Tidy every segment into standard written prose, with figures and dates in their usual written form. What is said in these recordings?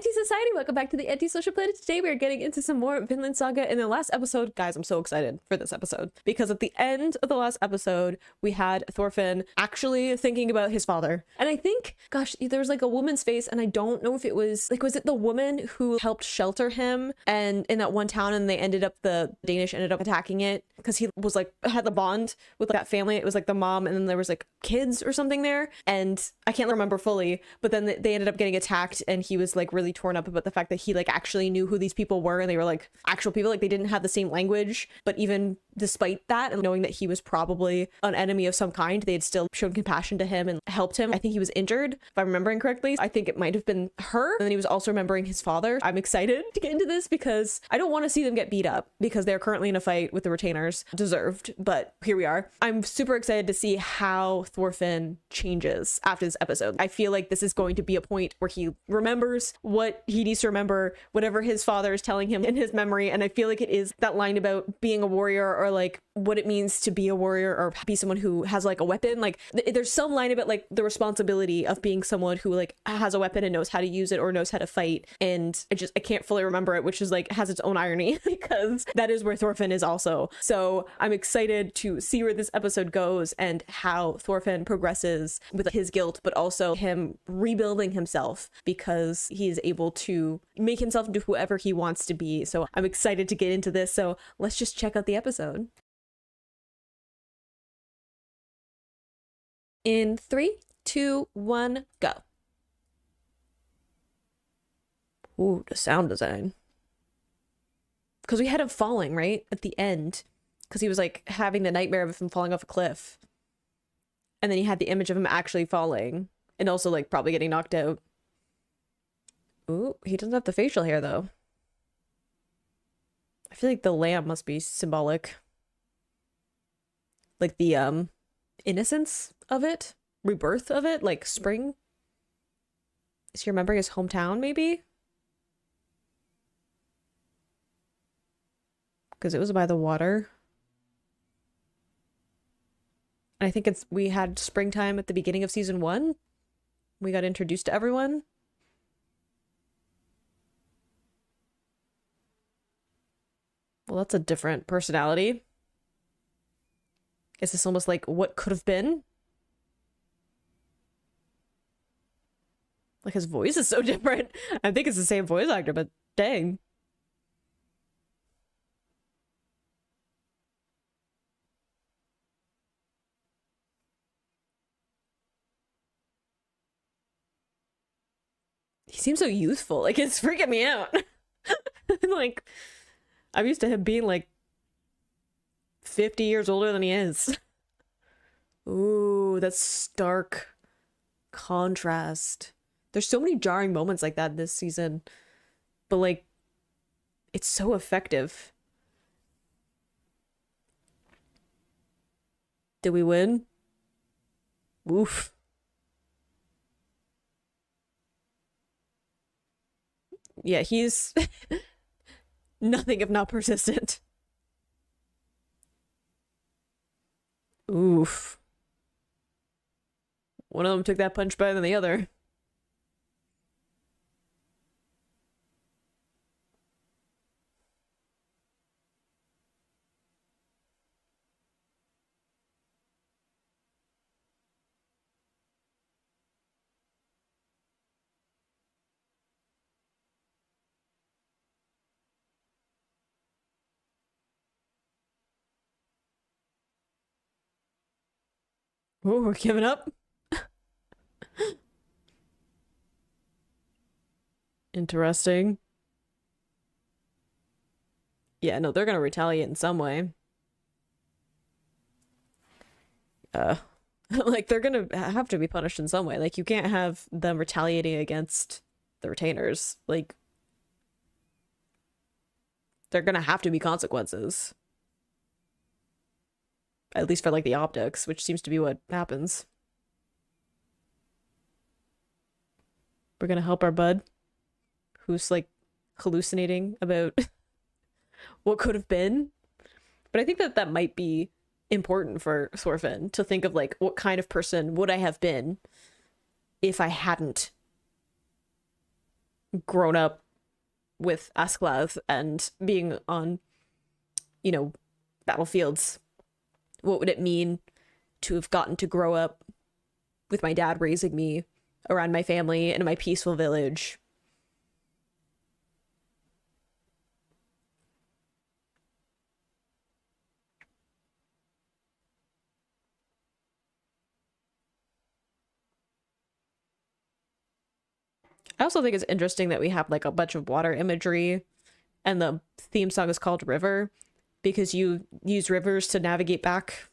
Anti-society, welcome back to the Anti-Social Planet. Today we are getting into some more Vinland Saga. In the last episode, guys, I'm so excited for this episode because at the end of the last episode we had Thorfinn actually thinking about his father, and I think, gosh, there was like a woman's face, and I don't know if it was like, was it the woman who helped shelter him and in that one town, and the Danish ended up attacking it because he was like had the bond with that family. It was like the mom, and then there was like kids or something there, and I can't remember fully, but then they ended up getting attacked, and he was like really torn up about the fact that he like actually knew who these people were, and they were like actual people, like they didn't have the same language, but even despite that, and knowing that he was probably an enemy of some kind, they had still shown compassion to him and helped him. I think he was injured, if I'm remembering correctly. I think it might have been her, and then he was also remembering his father. I'm excited to get into this because I don't want to see them get beat up because they're currently in a fight with the retainers. Deserved, but here we are. I'm super excited to see how Thorfinn changes after this episode. I feel like this is going to be a point where he remembers what he needs to remember, whatever his father is telling him in his memory, and I feel like it is that line about being a warrior, or like what it means to be a warrior or be someone who has like a weapon. Like there's some line about like the responsibility of being someone who like has a weapon and knows how to use it or knows how to fight, and I can't fully remember it, which is like has its own irony because that is where Thorfinn is also. So I'm excited to see where this episode goes and how Thorfinn progresses with his guilt, but also him rebuilding himself because he is able to make himself into whoever he wants to be. So I'm excited to get into this. So let's just check out the episode. In 3, 2, 1, go. Ooh, the sound design. Because we had him falling, right? At the end. Because he was like having the nightmare of him falling off a cliff. And then you had the image of him actually falling. And also like probably getting knocked out. Ooh, he doesn't have the facial hair though. I feel like the lamb must be symbolic. Like the innocence of it, rebirth of it, like spring. Is he remembering his hometown maybe? Because it was by the water. And I think we had springtime at the beginning of season 1. We got introduced to everyone. Well, that's a different personality. Is this almost like what could have been? Like his voice is so different. I think it's the same voice actor, but dang. He seems so youthful. Like it's freaking me out. Like I'm used to him being like 50 years older than he is. Ooh, that's stark contrast. There's so many jarring moments like that this season, but like it's so effective. Did we win? Oof. Yeah, he's nothing if not persistent. Oof. One of them took that punch better than the other. Oh, we're giving up. Interesting. Yeah, no, they're gonna retaliate in some way. Like they're gonna have to be punished in some way. Like you can't have them retaliating against the retainers. Like they're gonna have to be consequences. At least for like the optics, which seems to be what happens. We're gonna help our bud, who's like hallucinating about what could have been. But I think that that might be important for Thorfinn to think of, like, what kind of person would I have been if I hadn't grown up with Askeladd and being on, you know, battlefields, what would it mean to have gotten to grow up with my dad raising me around my family in my peaceful village? I also think it's interesting that we have like a bunch of water imagery and the theme song is called River because you use rivers to navigate back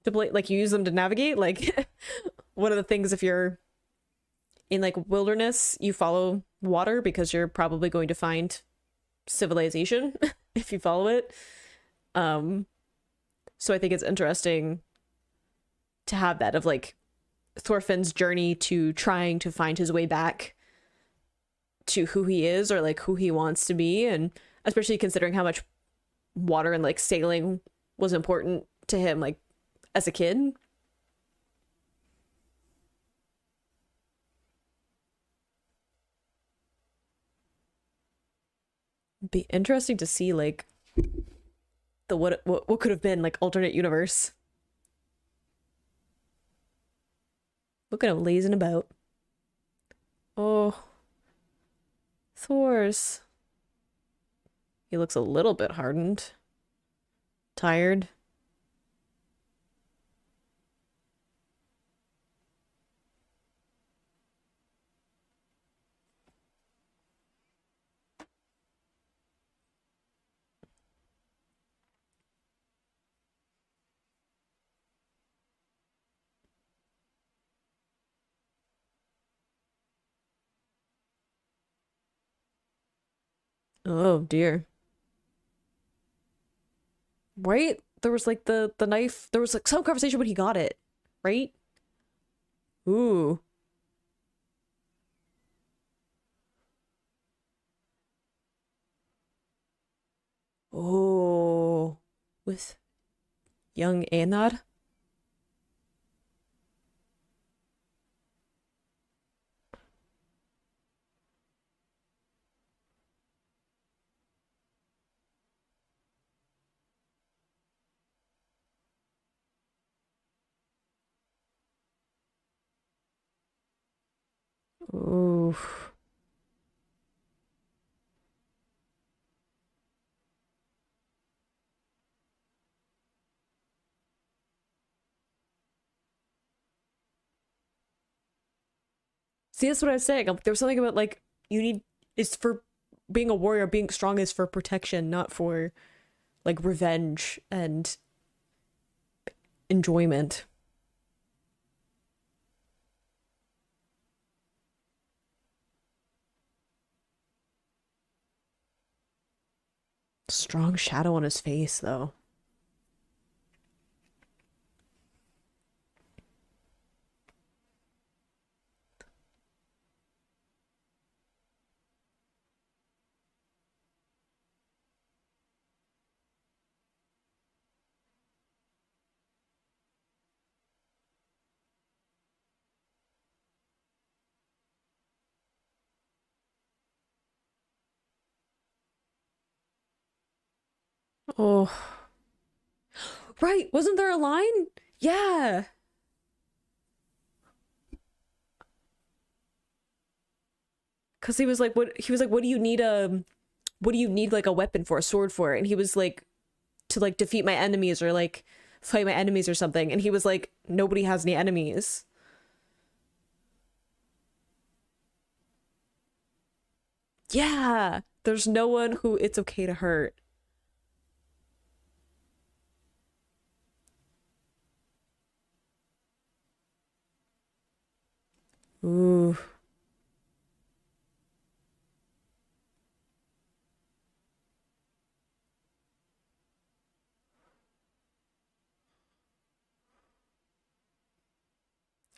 to play, like you use them to navigate. Like one of the things, if you're in like wilderness, you follow water because you're probably going to find civilization if you follow it. Um, so I think it's interesting to have that of like Thorfinn's journey to trying to find his way back to who he is or like who he wants to be, and especially considering how much water and like sailing was important to him like as a kid. Be interesting to see like the what could have been like alternate universe. Look at him lazing about. Oh, Thor's. He looks a little bit hardened. Tired. Oh dear. Right? There was like the knife. There was like some conversation when he got it, right? Ooh. Oh. With young Einar. Ooh. See, that's what I was saying. There was something about like you need is for being a warrior, being strong is for protection, not for like revenge and enjoyment. Strong shadow on his face, though. Oh, right. Wasn't there a line? Yeah. Cause he was like, what do you need what do you need like a weapon for, a sword for? And he was like, to like defeat my enemies or like fight my enemies or something. And he was like, nobody has any enemies. Yeah. There's no one who it's okay to hurt. Ooh.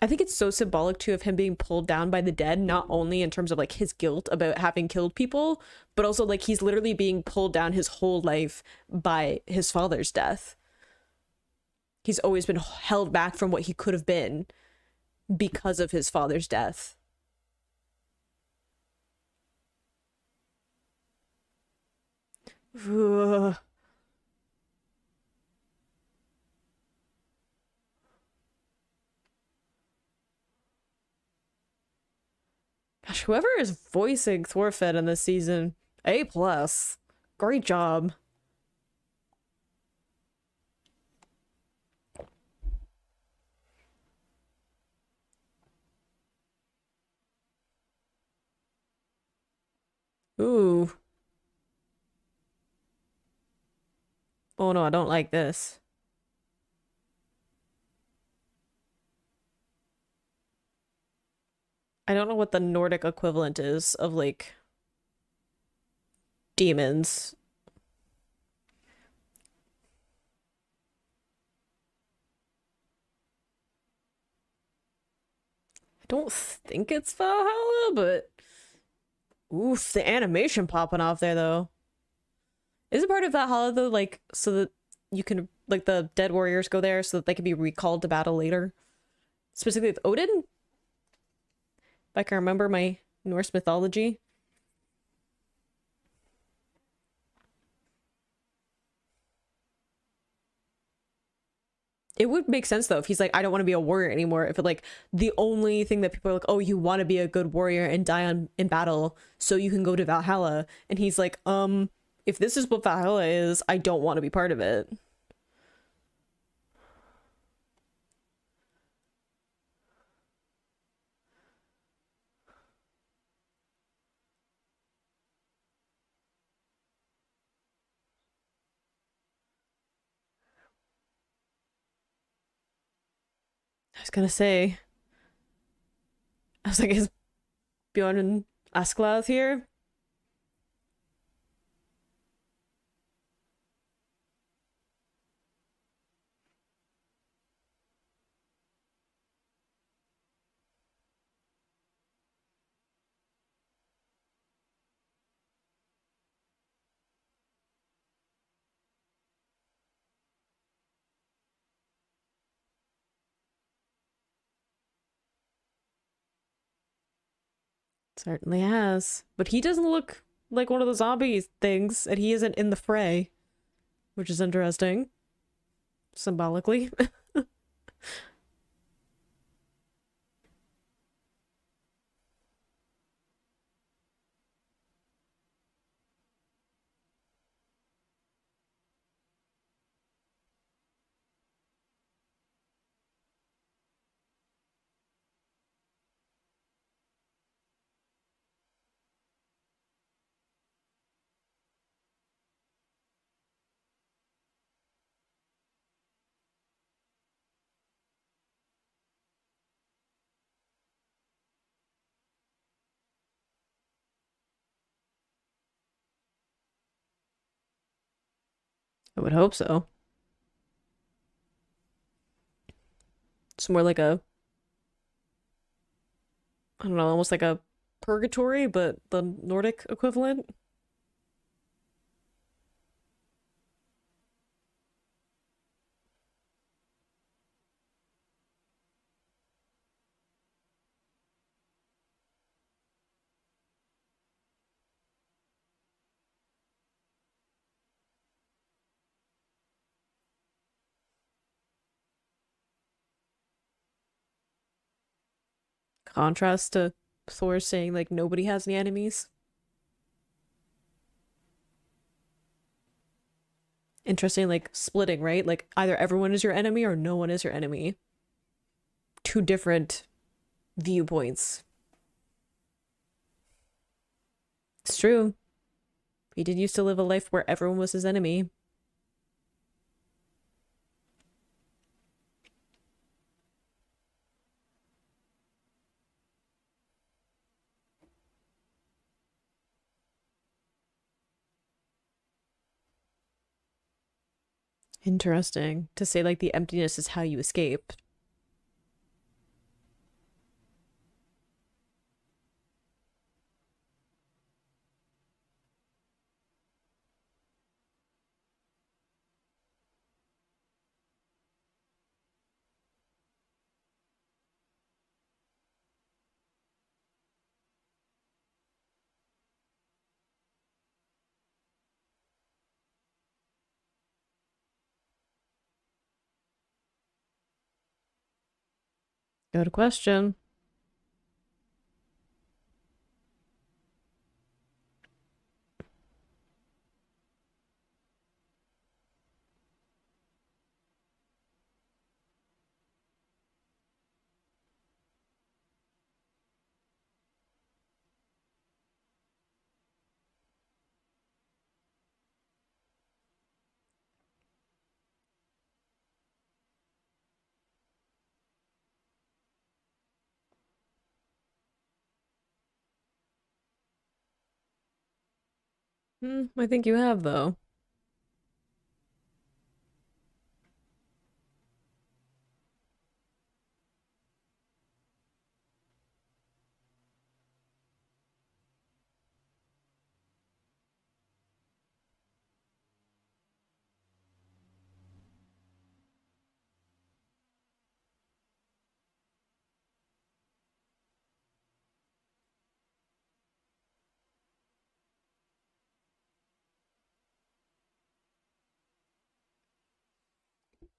I think it's so symbolic too of him being pulled down by the dead, not only in terms of like his guilt about having killed people, but also like he's literally being pulled down his whole life by his father's death. He's always been held back from what he could have been because of his father's death. Ugh. Gosh, whoever is voicing Thorfinn in this season, A plus. Great job. Ooh. Oh no, I don't like this. I don't know what the Nordic equivalent is of like demons. I don't think it's Valhalla, but oof, the animation popping off there though. Is it part of Valhalla though, like so that you can like the dead warriors go there so that they can be recalled to battle later? Specifically with Odin, if I can remember my Norse mythology. It would make sense though if he's like, I don't want to be a warrior anymore. If it like the only thing that people are like, oh, you want to be a good warrior and die in battle so you can go to Valhalla, and he's like, if this is what Valhalla is, I don't want to be part of it. I was gonna say, I was like, is Bjorn and Askeladd here? Certainly has. But he doesn't look like one of the zombie things, and he isn't in the fray, which is interesting. Symbolically. I would hope so. It's more like a, I don't know, almost like a purgatory, but the Nordic equivalent. Contrast to Thor saying like nobody has any enemies. Interesting, like splitting, right? Like either everyone is your enemy or no one is your enemy. Two different viewpoints. It's true. He did used to live a life where everyone was his enemy. Interesting. To say like the emptiness is how you escape. Good question. I think you have, though.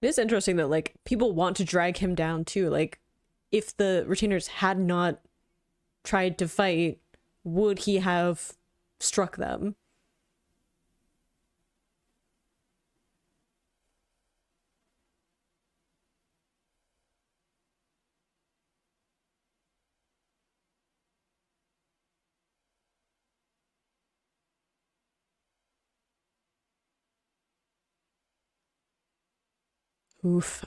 It is interesting that like people want to drag him down too. Like if the retainers had not tried to fight, would he have struck them? Oof.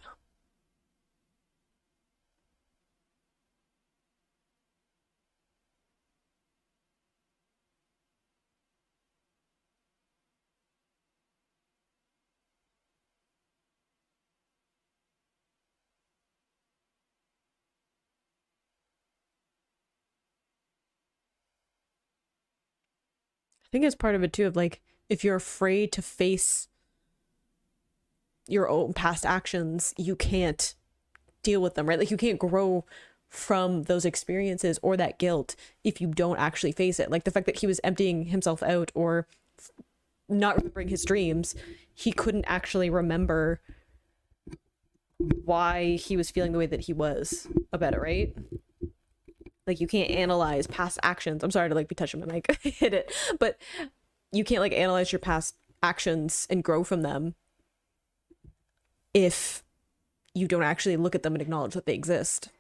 I think it's part of it too of like if you're afraid to face your own past actions, you can't deal with them, right? Like you can't grow from those experiences or that guilt if you don't actually face it. Like the fact that he was emptying himself out or not remembering his dreams, he couldn't actually remember why he was feeling the way that he was about it, right? Like you can't analyze past actions. I'm sorry to like be touching my mic, hit it, but you can't like analyze your past actions and grow from them if you don't actually look at them and acknowledge that they exist.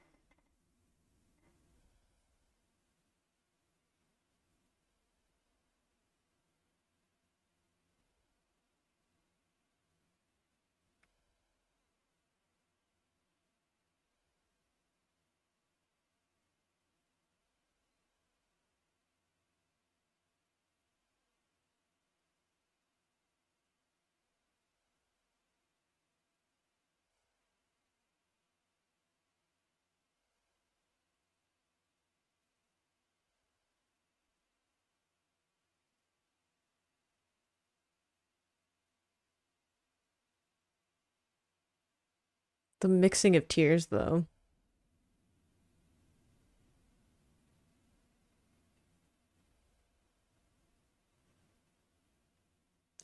The mixing of tears, though,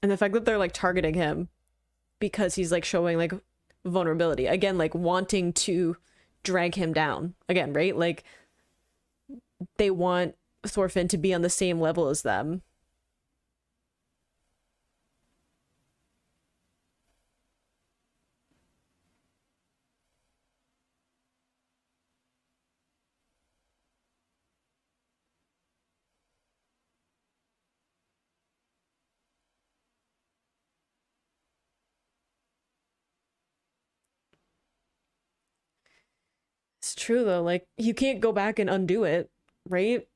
and the fact that they're like targeting him because he's like showing like vulnerability again, like wanting to drag him down again, right? Like they want Thorfinn to be on the same level as them. It's true though, like you can't go back and undo it, right?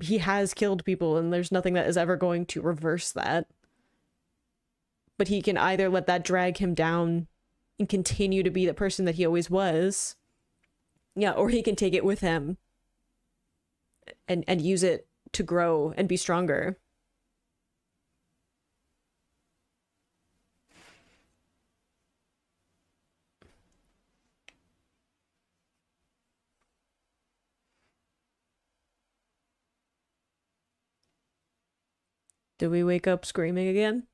He has killed people and there's nothing that is ever going to reverse that. But he can either let that drag him down and continue to be the person that he always was. Yeah, or he can take it with him and use it to grow and be stronger. Do we wake up screaming again?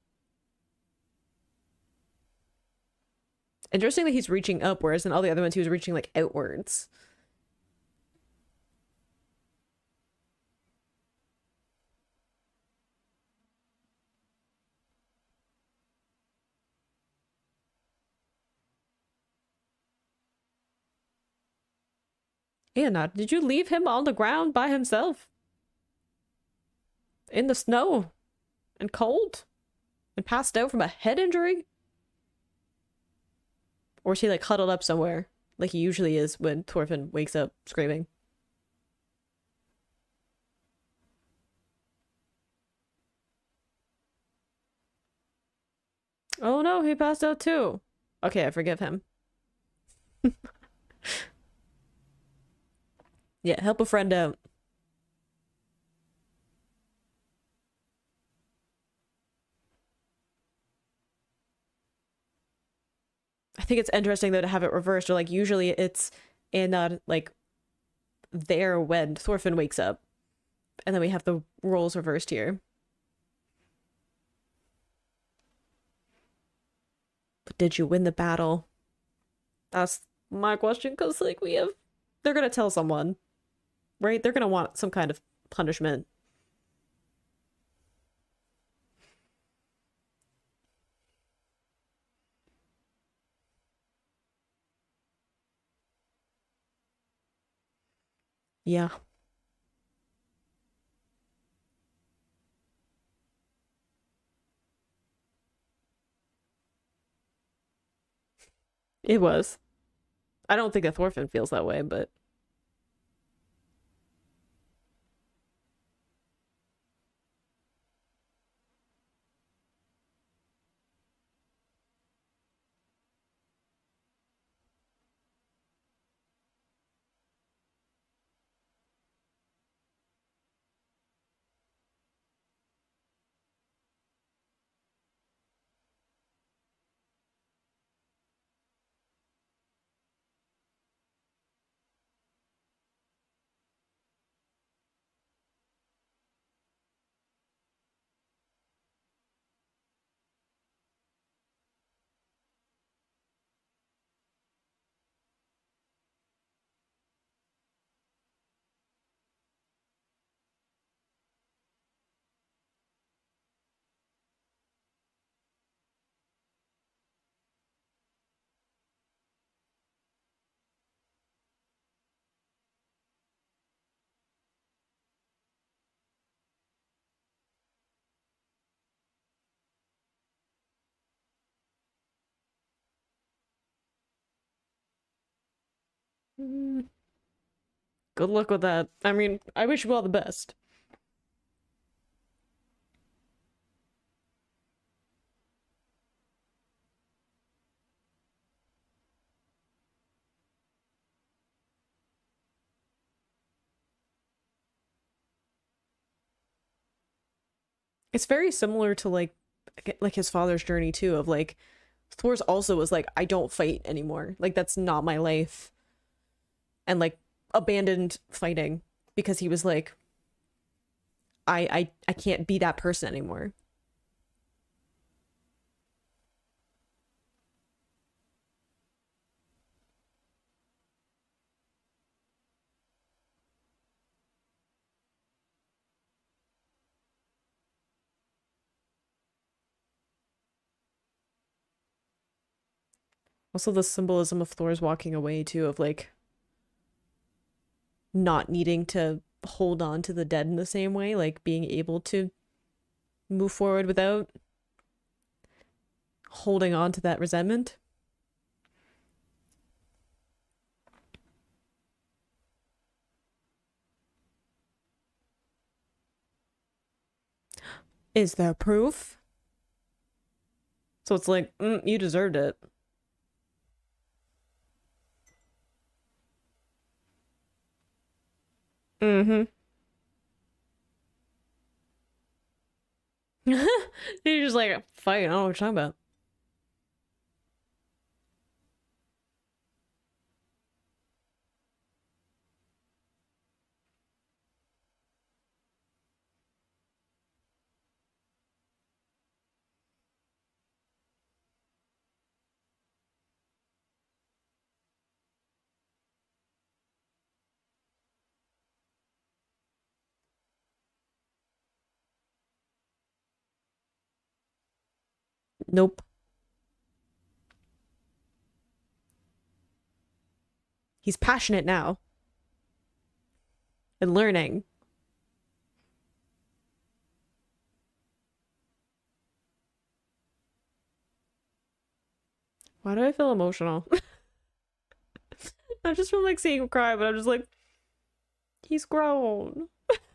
Interesting that he's reaching up, whereas in all the other ones he was reaching like outwards. Anna, did you leave him on the ground by himself? In the snow? And cold? And passed out from a head injury? Or is he like huddled up somewhere? Like he usually is when Thorfinn wakes up screaming. Oh no, he passed out too. Okay, I forgive him. Yeah, help a friend out. I think it's interesting though to have it reversed, or like usually it's in like there when Thorfinn wakes up. And then we have the roles reversed here. But did you win the battle? That's my question, because like we have they're gonna tell someone, right? They're gonna want some kind of punishment. Yeah, it was. I don't think that Thorfinn feels that way, but mm, good luck with that. I mean, I wish you all the best. It's very similar to like his father's journey too, of like Thor's also was like, I don't fight anymore. Like that's not my life. And like abandoned fighting because he was like, I can't be that person anymore. Also the symbolism of Thor's walking away too, of like not needing to hold on to the dead in the same way, like being able to move forward without holding on to that resentment. Is there proof? So it's like, you deserved it. Mm-hmm. You're just like, fight, I don't know what you're talking about. Nope. He's passionate now. And learning. Why do I feel emotional? Not just from like seeing him cry, but I'm just like, he's grown.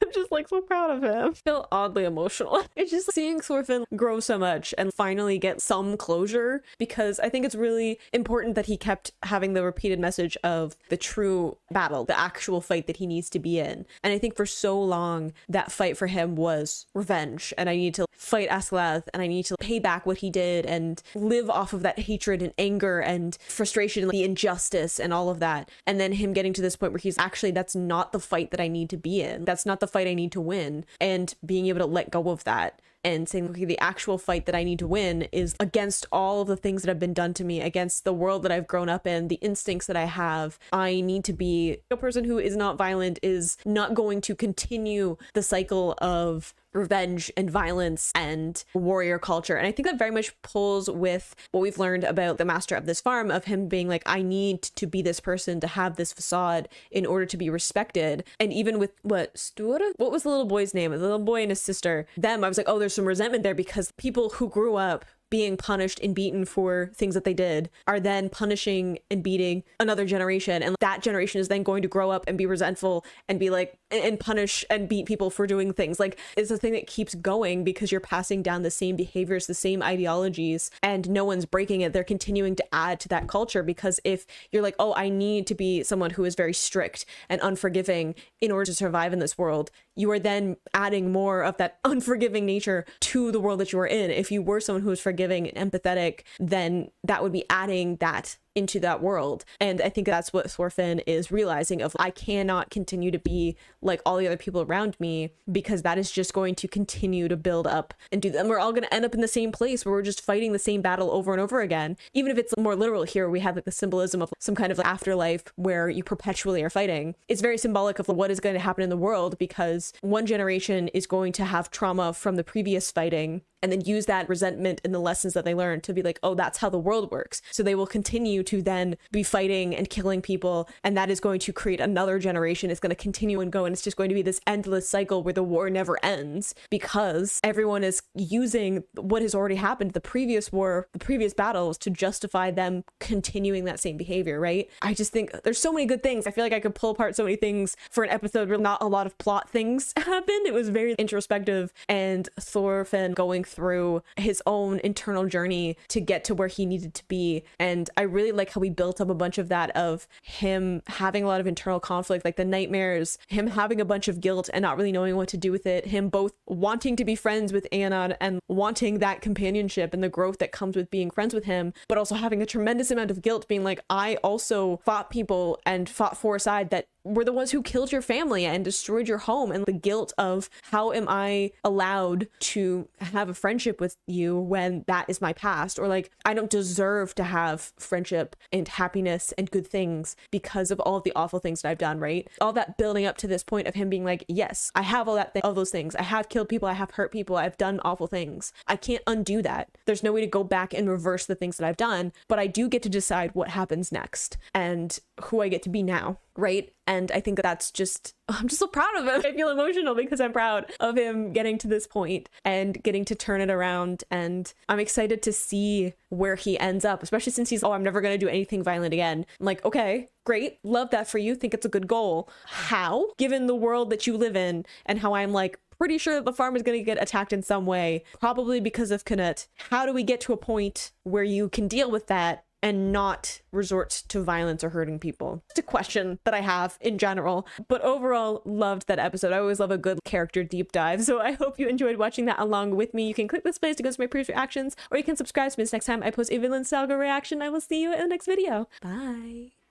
I'm just like so proud of him. I feel oddly emotional. It's just seeing Thorfinn grow so much and finally get some closure, because I think it's really important that he kept having the repeated message of the true battle, the actual fight that he needs to be in. And I think for so long that fight for him was revenge, and I need to fight Askeladd and I need to pay back what he did and live off of that hatred and anger and frustration, the injustice and all of that. And then him getting to this point where he's actually, that's not the fight that I need to be in. That's not the fight I need to win, and being able to let go of that and saying, okay, the actual fight that I need to win is against all of the things that have been done to me, against the world that I've grown up in, the instincts that I have. I need to be a person who is not violent, is not going to continue the cycle of revenge and violence and warrior culture. And I think that very much pulls with what we've learned about the master of this farm, of him being like, I need to be this person, to have this facade in order to be respected. And even with what was the little boy's name? The little boy and his sister, them, I was like, oh, there's some resentment there, because people who grew up being punished and beaten for things that they did are then punishing and beating another generation, and that generation is then going to grow up and be resentful and be like, and punish and beat people for doing things. Like, it's a thing that keeps going because you're passing down the same behaviors, the same ideologies, and no one's breaking it. They're continuing to add to that culture, because if you're like, oh, I need to be someone who is very strict and unforgiving in order to survive in this world, you are then adding more of that unforgiving nature to the world that you are in. If you were someone who was forgiving and empathetic, then that would be adding that into that world. And I think that's what Thorfinn is realizing, of I cannot continue to be like all the other people around me, because that is just going to continue to build up and do them. We're all going to end up in the same place where we're just fighting the same battle over and over again. Even if it's more literal here, we have like the symbolism of some kind of like afterlife where you perpetually are fighting. It's very symbolic of what is going to happen in the world, because one generation is going to have trauma from the previous fighting and then use that resentment and the lessons that they learned to be like, oh, that's how the world works. So they will continue to then be fighting and killing people, and that is going to create another generation. It's going to continue and go, and it's just going to be this endless cycle where the war never ends, because everyone is using what has already happened, the previous war, the previous battles, to justify them continuing that same behavior, right? I just think there's so many good things. I feel like I could pull apart so many things for an episode where not a lot of plot things happened. It was very introspective, and Thorfinn going through his own internal journey to get to where he needed to be. And I really like how we built up a bunch of that, of him having a lot of internal conflict, like the nightmares, him having a bunch of guilt and not really knowing what to do with it, him both wanting to be friends with Anon and wanting that companionship and the growth that comes with being friends with him, but also having a tremendous amount of guilt, being like, I also fought people and fought for a side that were the ones who killed your family and destroyed your home, and the guilt of how am I allowed to have a friendship with you when that is my past, or like I don't deserve to have friendship and happiness and good things because of all of the awful things that I've done, right? All that building up to this point of him being like, yes, I have all those things. I have killed people, I have hurt people, I've done awful things. I can't undo that. There's no way to go back and reverse the things that I've done, but I do get to decide what happens next and who I get to be now, right? And I think that's just, I'm just so proud of him. I feel emotional because I'm proud of him getting to this point and getting to turn it around. And I'm excited to see where he ends up, especially since he's, oh, I'm never going to do anything violent again. I'm like, okay, great. Love that for you. Think it's a good goal. How? Given the world that you live in and how I'm like, pretty sure that the farm is going to get attacked in some way, probably because of Canute. How do we get to a point where you can deal with that and not resort to violence or hurting people? It's a question that I have in general, but overall loved that episode. I always love a good character deep dive, so I hope you enjoyed watching that along with me. You can click this place to go to my previous reactions, or you can subscribe to me next time I post a Vinland Saga reaction. I will see you in the next video. Bye.